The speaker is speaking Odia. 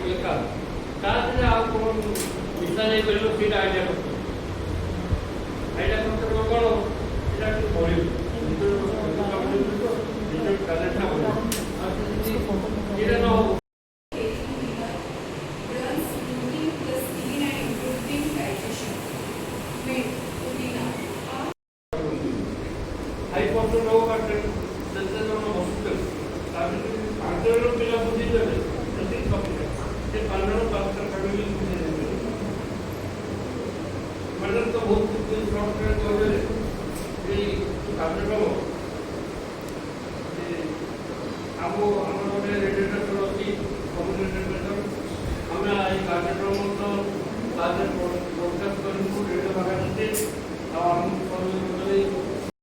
ଲେଖା ତା ଦେହରେ ଆଉ କ'ଣ ମିଶା ଯାଇପାରିବ ସେଇଟା ଆଇଡ଼ିଆ କରୁଛୁ। ଆଇଡ଼ିଆ କରୁଛ କ'ଣ ସେଇଟା ଟିକେ ପଢ଼ିବୁ ନିଜ ଟ୍ୟାଲେଣ୍ଟଟା ପଢ଼ିବୁ ଆଉ ସେଇଟା ନ ହବ ହାଇ ପର୍ସେଣ୍ଟ ହବ କାଟେ ଯେତେ ଜଣ ବସୁଛନ୍ତି ତା ଭିତରେ 5 ଜଣ ପିଲା ବୁଝିଦେବେ ସେତିକି ସଫିସିଏଣ୍ଟ। ସେ 5 ଜଣ 5ଟା ଫ୍ୟାମିଲି ବୁଝିଦେବେ। ମ୍ୟାଡ଼ାମ୍ ତ ବହୁତ ସଫ୍ଟୱେର୍ କହିଦେଲେ ଏଇ କାର୍ଯ୍ୟକ୍ରମ ଆମର ଗୋଟେ ରେଡ଼ିଏଟର୍ ଅଛି କମ୍ୟୁନିକେଟର୍ ଆମେ ଏଇ କାର୍ଯ୍ୟକ୍ରମ ତ ତା ଦେହରେ